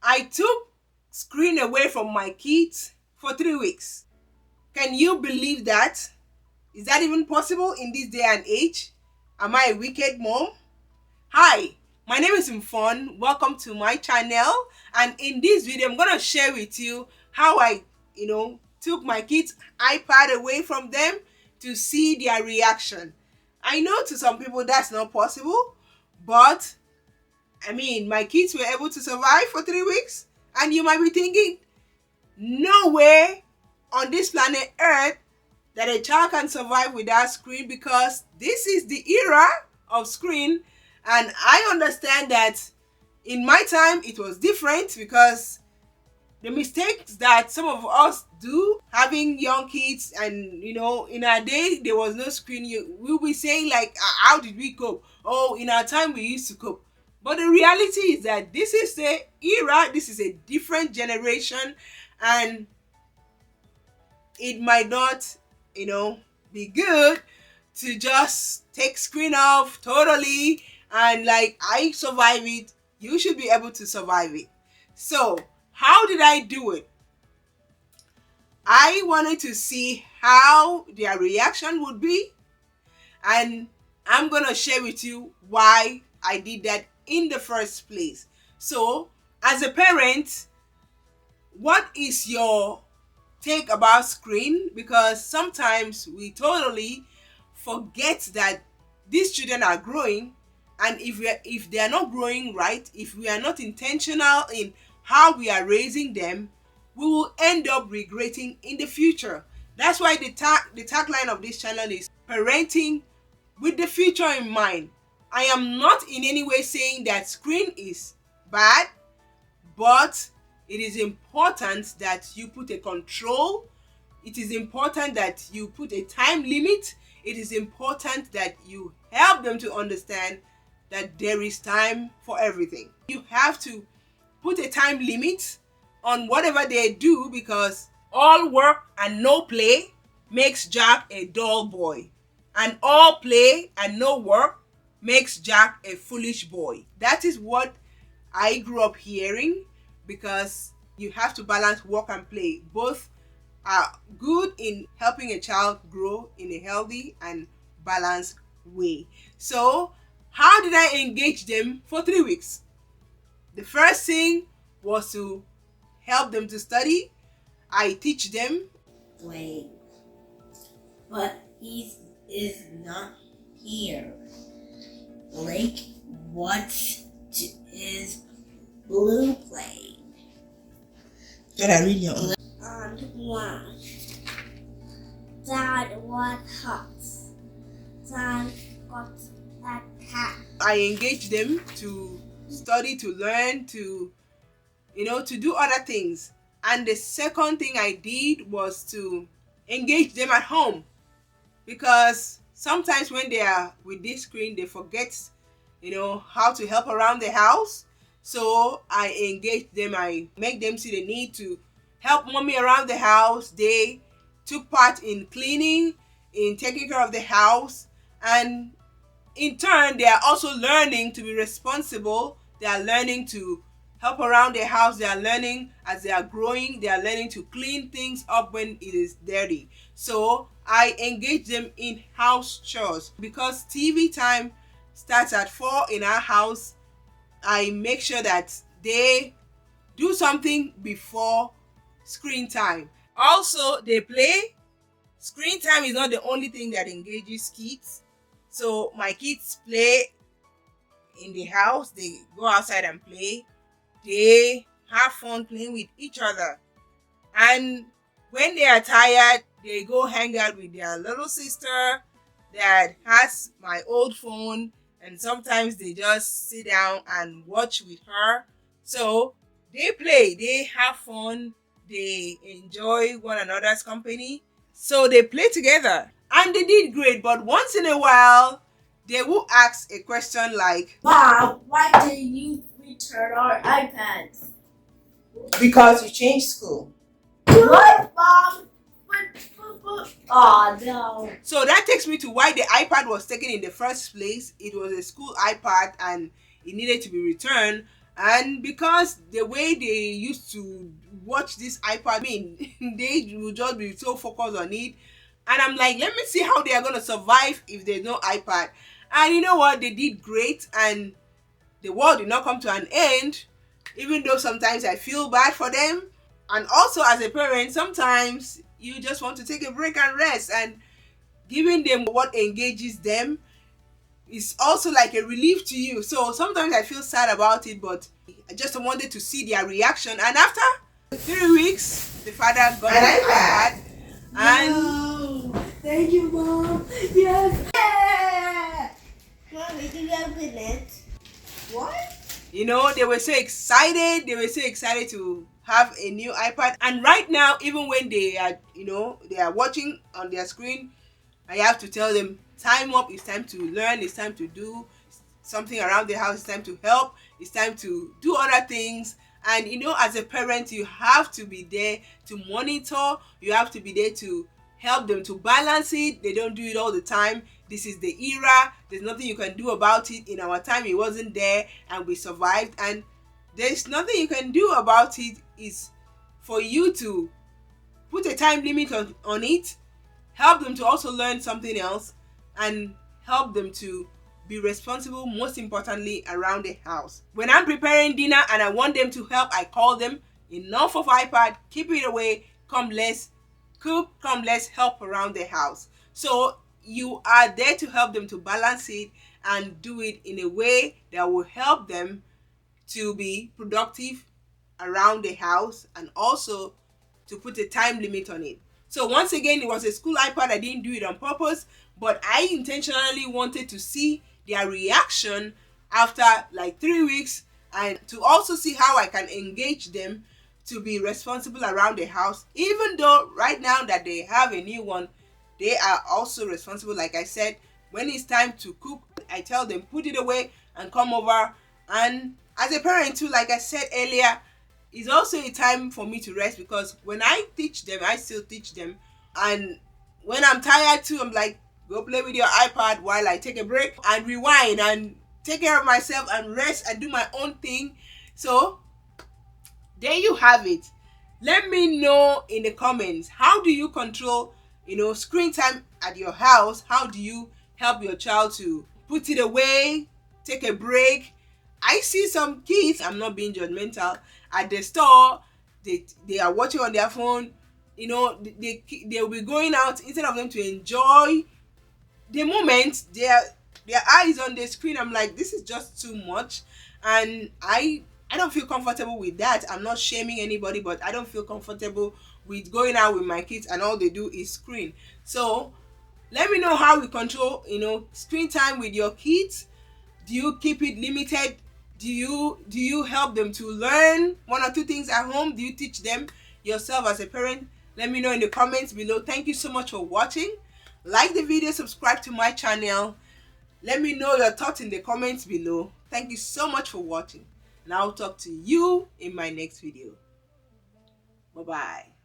I took screen away from my kids for 3 weeks. Can you believe that? Is that even possible in this day and age? Am I a wicked mom? Hi, my name is Mfon. Welcome to my channel. And in this video, I'm gonna share with you how I, took my kids' iPad away from them to see their reaction. I know to some people that's not possible, but my kids were able to survive for 3 weeks, and you might be thinking, no way on this planet Earth that a child can survive without screen, because this is the era of screen. And I understand that in my time it was different, because the mistakes that some of us do having young kids, and in our day there was no screen, we'll be saying like, how did we cope? Oh, in our time we used to cope. But the reality is that this is the era, this is a different generation, and it might not, be good to just take screen off totally and like, I survive it, you should be able to survive it. So how did I do it? I wanted to see how their reaction would be, and I'm gonna share with you why I did that in the first place. So, as a parent, what is your take about screen? Because sometimes we totally forget that these children are growing, and if they are not growing right, if we are not intentional in how we are raising them, we will end up regretting in the future. That's why the tagline of this channel is parenting with the future in mind. I am not in any way saying that screen is bad, but it is important that you put a control. It is important that you put a time limit. It is important that you help them to understand that there is time for everything. You have to put a time limit on whatever they do, because all work and no play makes Jack a dull boy, and all play and no work makes Jack a foolish boy. That is what I grew up hearing, because you have to balance work and play. Both are good in helping a child grow in a healthy and balanced way. So how did I engage them for 3 weeks? The first thing was to help them to study. I teach them. Wait, but he is not here. Blake, what is Blue playing? Can I read your own? One. Dad, what hot? Dad got a cat. I engage them to study, to learn, to do other things. And the second thing I did was to engage them at home, because sometimes when they are with this screen, they forget how to help around the house. So I engage them, I make them see the need to help mommy around the house. They took part in cleaning, in taking care of the house, and in turn they are also learning to be responsible. They are learning to help around their house. They are learning, as they are growing, they are learning to clean things up when it is dirty. So I engage them in house chores. Because TV time starts at 4 in our house, I make sure that they do something before screen time. Also, they play. Screen time is not the only thing that engages kids. So my kids play in the house. They go outside and play. They have fun playing with each other. And when they are tired, they go hang out with their little sister that has my old phone, and sometimes they just sit down and watch with her. So they play, they have fun, they enjoy one another's company. So they play together, and they did great. But once in a while, they will ask a question like, Mom, why did you return our iPads? because you changed school. What, Mom? Oh, no. So that takes me to why the iPad was taken in the first place. It was a school iPad and it needed to be returned. And because the way they used to watch this iPad, I mean, they will just be so focused on it. And I'm like, let me see how they are going to survive if there's no iPad. And you know what? They did great, and the world did not come to an end, even though sometimes I feel bad for them. And also, as a parent, sometimes you just want to take a break and rest, and giving them what engages them is also like a relief to you. So sometimes I feel sad about it, but I just wanted to see their reaction. And after 3 weeks, the father got an iPad. And no. Thank you, Mom. Yes. Yeah. Mommy, did you open it? What? you know, they were so excited. They were so excited to have a new iPad. And right now, even when they are, they are watching on their screen, I have to tell them, time up. It's time to learn. It's time to do something around the house. It's time to help. It's time to do other things. And as a parent, you have to be there to monitor. You have to be there to help them to balance it. They don't do it all the time. This is the era. There's nothing you can do about it. In our time, it wasn't there, and we survived. And there's nothing you can do about it. Is for you to put a time limit on it, help them to also learn something else, and help them to be responsible, most importantly, around the house. When I'm preparing dinner and I want them to help, I call them. Enough of iPad, keep it away, come let's cook, come let's help around the house. So you are there to help them to balance it and do it in a way that will help them to be productive around the house, and also to put a time limit on it. So once again, it was a school iPad. I didn't do it on purpose, but I intentionally wanted to see their reaction after like 3 weeks, and to also see how I can engage them to be responsible around the house. Even though right now that they have a new one, they are also responsible. Like I said, when it's time to cook, I tell them put it away and come over. And as a parent too, like I said earlier, it's also a time for me to rest, because when I teach them, I still teach them. And when I'm tired too, I'm like, go play with your iPad while I take a break and rewind and take care of myself and rest and do my own thing. So there you have it. Let me know in the comments, how do you control screen time at your house? How do you help your child to put it away, take a break? I see some kids, I'm not being judgmental, at the store, they are watching on their phone. They'll be going out, instead of them to enjoy the moment, their eyes on the screen. I'm like, this is just too much, and I don't feel comfortable with that. I'm not shaming anybody, but I don't feel comfortable with going out with my kids and all they do is screen. So let me know how we control screen time with your kids. Do you keep it limited? Do you help them to learn 1 or 2 things at home? Do you teach them yourself as a parent? Let me know in the comments below. Thank you so much for watching. Like the video, subscribe to my channel. Let me know your thoughts in the comments below. Thank you so much for watching, and I'll talk to you in my next video. Bye bye.